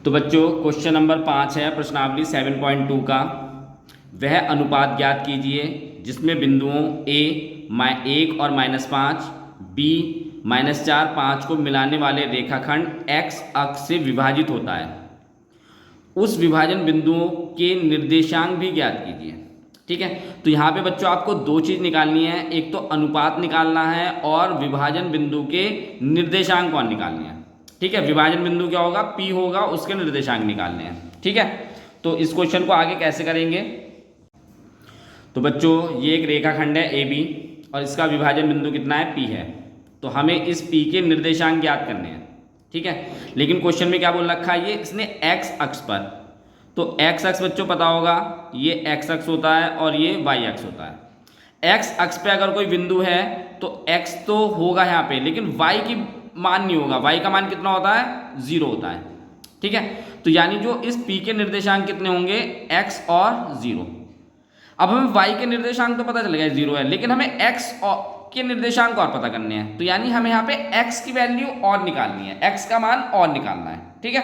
तो बच्चों question number 5 है प्रश्नावली 7.2 का। वह अनुपात ज्ञात कीजिए जिसमें बिंदुओं a 1 और -5, b -4, 5 को मिलाने वाले रेखाखंड x अक्ष से विभाजित होता है। उस विभाजन बिंदुओं के निर्देशांक भी ज्ञात कीजिए। ठीक है, तो यहाँ पे बच्चों आपको दो चीज़ निकालनी है, एक तो अनुपात निकालना है और विभाजन बिंदु के निर्देशांक कौन निकालने हैं। ठीक है, विभाजन बिंदु क्या होगा, P होगा, उसके निर्देशांक निकालने हैं। ठीक है, तो इस क्वेश्चन को आगे कैसे करेंगे। तो बच्चों ये एक रेखाखंड है AB और इसका विभाजन बिंदु कितना है, P है। तो हमें इस P के निर्देशांक ज्ञात करने हैं। ठीक है, लेकिन क्वेश्चन में क्या बोल रखा है, ये इसने x अक्ष पर, तो x अक्ष बच्चों पता होगा ये x अक्ष होता है और ये y अक्ष होता है। x अक्ष पे अगर कोई बिंदु है तो x तो होगा यहाँ पे, लेकिन y की मान नहीं होगा। y का मान कितना होता है, 0 होता है। ठीक है, तो यानी जो इस p के निर्देशांक कितने होंगे, x और 0। अब हमें y के निर्देशांक तो पता चल गया 0 है, लेकिन हमें x के निर्देशांक और पता करने हैं। तो यानी हमें यहाँ पे x की वैल्यू और निकालनी है, x का मान और निकालना है। ठीक है,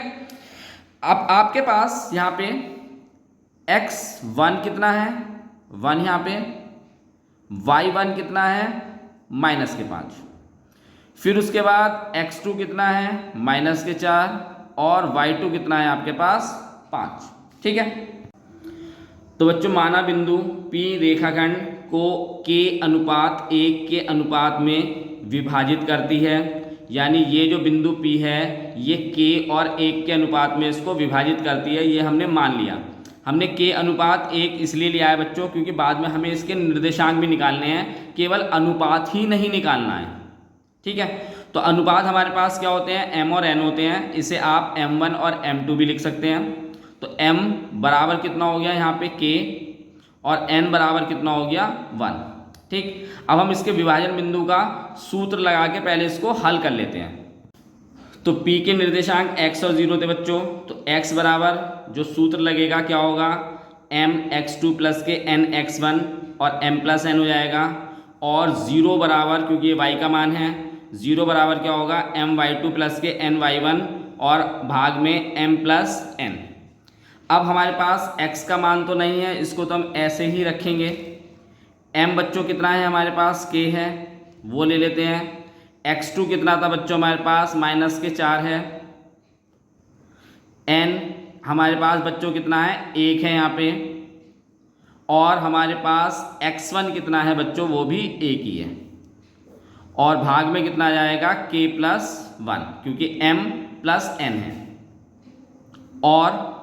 अब आपके पास यहाँ पे x1 कितना है, 1 यहाँ पे, y1 कितना है, -5, फिर उसके बाद x2 कितना है, -4, और y2 कितना है आपके पास, 5। ठीक है, तो बच्चों माना बिंदु P रेखाखंड को k अनुपात 1 के अनुपात में विभाजित करती है। यानी ये जो बिंदु P है ये k और 1 के अनुपात में इसको विभाजित करती है, ये हमने मान लिया। हमने k अनुपात 1 इसलिए लिया है बच्चों क्योंकि बाद में हमें इसके निर्देशांक भी निकालने हैं, केवल अनुपात ही नहीं निकालना है। ठीक है, तो अनुपात हमारे पास क्या होते हैं, m और n होते हैं। इसे आप m1 और m2 भी लिख सकते हैं। तो m बराबर कितना हो गया यहाँ पे k और n बराबर कितना हो गया 1। ठीक, अब हम इसके विभाजन बिंदु का सूत्र लगा के पहले इसको हल कर लेते हैं। तो p के निर्देशांक x और 0 थे बच्चों, तो x बराबर जो सूत्र लगेगा क्या होगा, m x2 प्लस के n x1 और m प्लस n हो जाएगा। और 0 बराबर, क्योंकि ये y का मान है, 0 बराबर क्या होगा, m y2 प्लस के n y1 और भाग में m प्लस n। अब हमारे पास x का मान तो नहीं है, इसको तो हम ऐसे ही रखेंगे। m बच्चों कितना है हमारे पास, k है, वो ले लेते हैं। x2 कितना था बच्चों हमारे पास, -4 है। n हमारे पास बच्चों कितना है, 1 है यहाँ पे। और हमारे पास x1 कितना है बच्चों, वो भी 1 ही है। और भाग में कितना आ जाएगा, k + 1, क्योंकि m + n है। और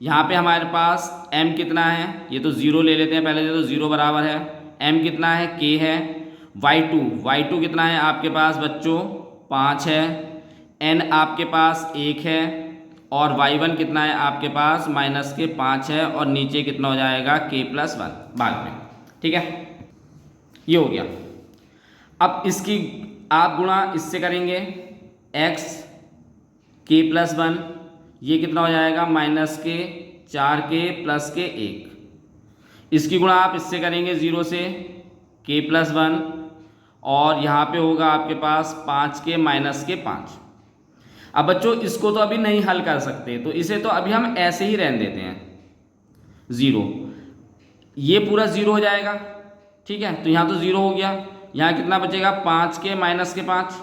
यहाँ पे हमारे पास m कितना है, ये तो 0 ले लेते हैं पहले से, तो 0 बराबर है, m कितना है, k है। y2 कितना है आपके पास बच्चों, 5 है। n आपके पास 1 है। और y1 कितना है आपके पास, -5 है। और नीचे कितना हो जाएगा, k + 1 भाग में। ठीक है, ये हो गया। अब इसकी आप गुणा इससे करेंगे, x k + 1, ये कितना हो जाएगा, -4k + के 1। इसकी गुणा आप इससे करेंगे 0 से, k + 1, और यहाँ पे होगा आपके पास 5k - के 5। अब बच्चों इसको तो अभी नहीं हल कर सकते, तो इसे तो अभी हम ऐसे ही रहने देते हैं 0। ये पूरा 0 हो जाएगा। ठीक है, तो यहाँ तो 0 हो गया। यहाँ कितना बचेगा, 5k - के 5।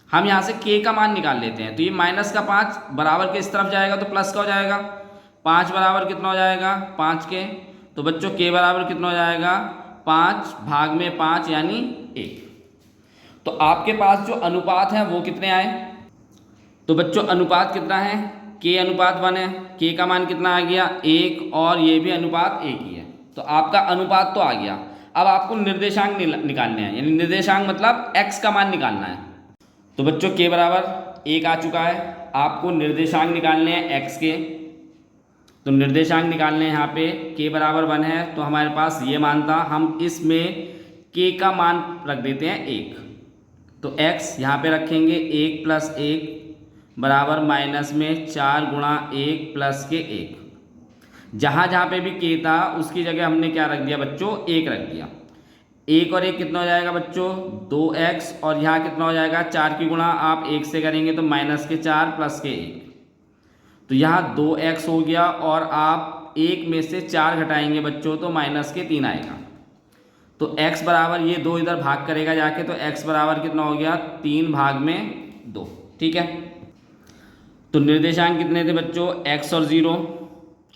हम यहाँ से k का मान निकाल लेते हैं, तो ये -5 बराबर के इस तरफ जाएगा तो प्लस का हो जाएगा। 5 बराबर कितना हो जाएगा, 5k। तो बच्चों k बराबर कितना हो जाएगा, 5 भाग में 5 यानी 1। तो आपके पास जो अनुपात है वो कितने आए, तो बच्चों अनुपात कितना है, k अनुपात 1 है। k का मान कितना आ गया, 1, और ये भी अनुपात 1 ही है। तो आपका अनुपात तो आ गया। अब आपको निर्देशांक निकालने हैं, यानी निर्देशांक मतलब x का मान निकालना है। तो बच्चों k बराबर 1 आ चुका है। आपको निर्देशांक निकालने हैं x के, तो निर्देशांक निकालने हैं यहाँ पे, k बराबर 1 है। तो हमारे पास ये मान था, हम इसमें k का मान रख देते हैं 1। तो x यहाँ पे रखेंगे 1 + 1 बराबर -4 × 1 + के 1। जहाँ जहाँ पे भी k था उसकी जगह हमने क्या रख दिया बच्चों, 1 रख दिया। 1 और 1 कितना हो जाएगा बच्चों, 2x, और यहाँ कितना हो जाएगा, 4 की गुणा आप 1 से करेंगे तो -4 + के 1। तो यहाँ 2x हो गया और आप 1 में से 4 घटाएंगे बच्चों तो माइनस के 3 आएगा। तो x बराबर ये 2 इधर भाग करेगा जाके, तो x बराबर कितना हो गया 3 भाग में 2। ठीक है, तो निर्देशांक कितने थे बच्चों x और 0,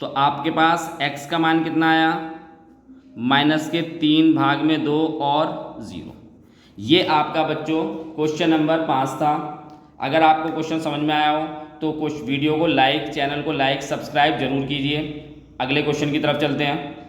तो आपके पास x का मान कितना आया माइनस के 3 भाग में 2 और 0। ये आपका बच्चों क्वेश्चन नंबर 5 था। अगर आपको क्वेश्चन समझ में आया हो तो कुछ वीडियो को लाइक, चैनल को लाइक, सब्सक्राइब जरूर कीजिए। अगले क्वेश्चन की तरफ चलते हैं।